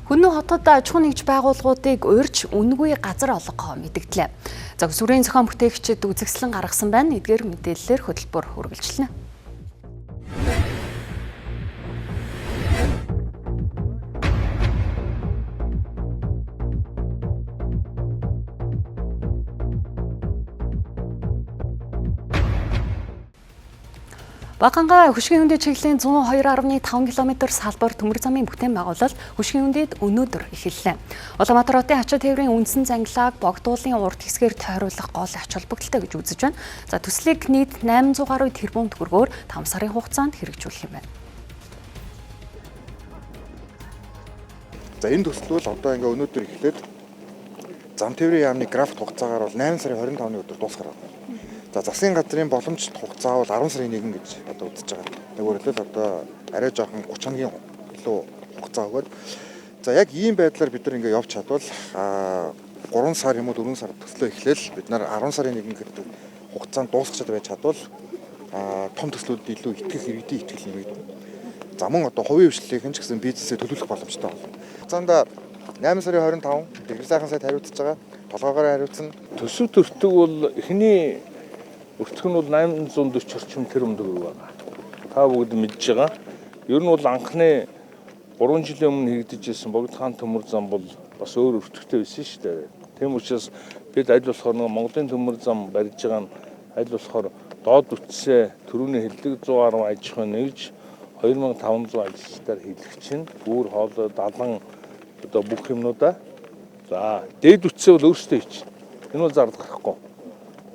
Хүннү хотод аж ахуйн нэгж байгууллагуудыг урьж үнэгүй газар олгохоо мэдгдлээ. Сүрийн зохион бүтээгчид үзэгслэн гаргасан байна. Эдгээр мэдээллээр хөтөлбөр үргэлжилнэ. Баканга хөшгийн хүндэд чиглэлийн 102.5 км салбар төмөр замын бүтээн байгуулалт хөшгийн хүндэд өнөөдөр эхэллээ. Улаанбаатар хотын ачаа тээврийн үндсэн зангилааг богдуулын урд хэсгээр тойруулах гол ач холбогдолтой гэж үзэж байна. Төслийг нийт 800 гаруй тэрбум төгрөгөөр 5 сарын хугацаанд хэрэгжүүлэх юм байна. Энэ төсөл бол одоо өнөөдөр эхлээд зам тээврийн яамны график хугацаагаар бол 8 сарын 25-ны өдөр дуусгах. Засгийн газрын боломжит хугацаа бол 10 сарын 1 гэж одоо үзэж байгаа. Өөрөөр хэлбэл одоо арай жоохон 30 хоногийн илүү хугацаа өгөөд. Яг ийм байдлаар бид нар явж чадвал 3 сар юм уу 4 сар төслөө эхлээл бид нар 10 сарын 1 гэдэг хугацаанд дуусгах байж чадвал том төслүүдэд илүү итгэх иргэдийн итгэл нэмэгдэнэ. За мөн одоо хувийн хвшлийнхэн ч гэсэн бизнесээ төлөвлөх боломжтой болно. Хугацаанд 8 сарын 25 Тэгэр сайхан сайд хариуцж байгаа. Толгоогоор хариуцсан. Төсөв төртөг бол эхний өртгөх нь бол 840 орчим тэрбум төгрөг байна. Та бүгд мэдж байгаа. Ер нь бол анхны 3 жилийн өмнө хийгдэж ирсэн Богд хаан төмөр зам бол бас өөр өртөгтэй байсан шүү дээ. Тийм учраас бид аль болохоор Монголын төмөр зам барьж байгаа нь аль болохоор доод үтсээ төрөүний хэлдэг 110 аж ахуй нэгж 2500 ажилчдаар хийлгэх чинь бүр хоолой далан одоо бүх юмнуудаа за дээд үтсээ бол өөрсдөө хийчих. Энэ бол зардахгүй.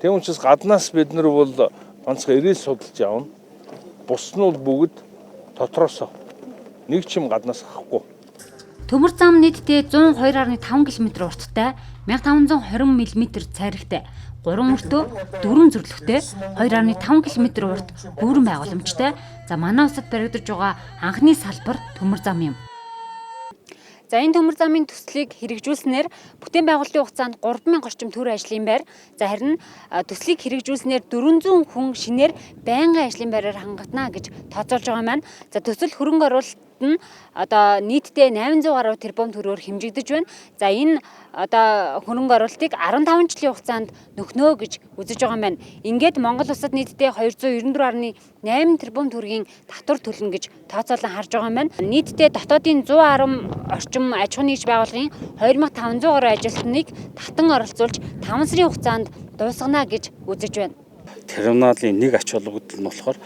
Тийм учраас гаднаас бид нар бол ганцхан ирээс судалж явна. Бус нь бол бүгд дотроосоо нэг ч юм гаднаас авахгүй. Төмөр зам нийтдээ 102.5 км урттай, 1520 мм цайрагтай, 3 өртөө, 4 зөвлөгтэй, 2.5 км урт гүүрэн байгууламжтай. Манай улсад баригдаж байгаа анхны салбар төмөр зам юм. Энэ төмөр замын төслийг хэрэгжүүлснээр бүтээн байгуулалтын хугацаанд 3000 орчим төр ажлын байр. Харин төслийг хэрэгжүүлснээр 400 хүн шинээр байнгын ажлын байраар хангагдана гэж тооцоолж байгаа маань. Төсөл хөрөнгө оруулалт нь одоо нийтдээ 800 гаруй тэрбум төгрөгөөр хэмжигдэж байна. Энэ одоо хөрөнгө оруулалтыг 15 жилийн хугацаанд нөхнөө гэж үзэж байгаа юм байна. Ингээд Монгол улсад нийтдээ 294.8 тэрбум төгрөгийн татвар төлнө гэж тооцоолон харж байгаа юм байна. Нийтдээ дотоодын 110 орчим аж ахуйн нэгж байгууллагын 2500 гаруй ажилтныг татан оролцуулж 5 сарын хугацаанд дуусгана гэж үзэж байна. Терминалын нэг ач холбогдол нь болохоор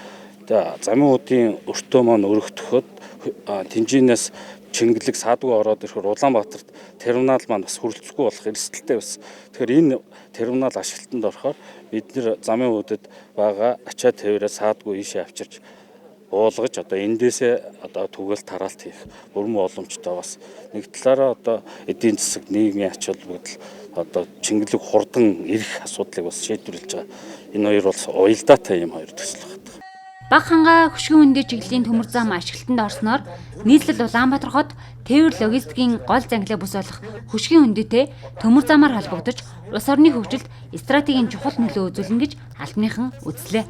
замын уудын өртөө маань өргөдөхөд Тэнжинээс Чингэлэг саадгүй ороод ирэхээр Улаанбаатарт терминал маань бас хүрэлцэхгүй болох эрсдэлтэй байсан. Тэгэхээр энэ терминал ашиглалтанд орохоор бид нэр замын уудад байгаа ачаа тээврээ саадгүй ийшээ авчирч уулгаж одоо эндээсээ одоо түгэл тараалт хийх бүрэн боломжтой бас нэг талаараа одоо эдийн засаг нийгмийн ач холбогдол одоо Чингэлэг хурдан ирэх асуудлыг бас шийдвэрлэж байгаа. Энэ хоёр бол уялдаатай юм хоёр төсөл байна. Баканга хөшгийн хүндэд чиглэлийн төмөр зам ашиглалтанд орсноор нийслэл Улаанбаатар хот тээвэр логистикийн гол зангилаа бүс болох хөшгийн хүндэтэй төмөр замаар холбогдож улс орны хөгжилд стратегийн чухал нөлөө үзүүлнэ гэж албаныхан үзлээ.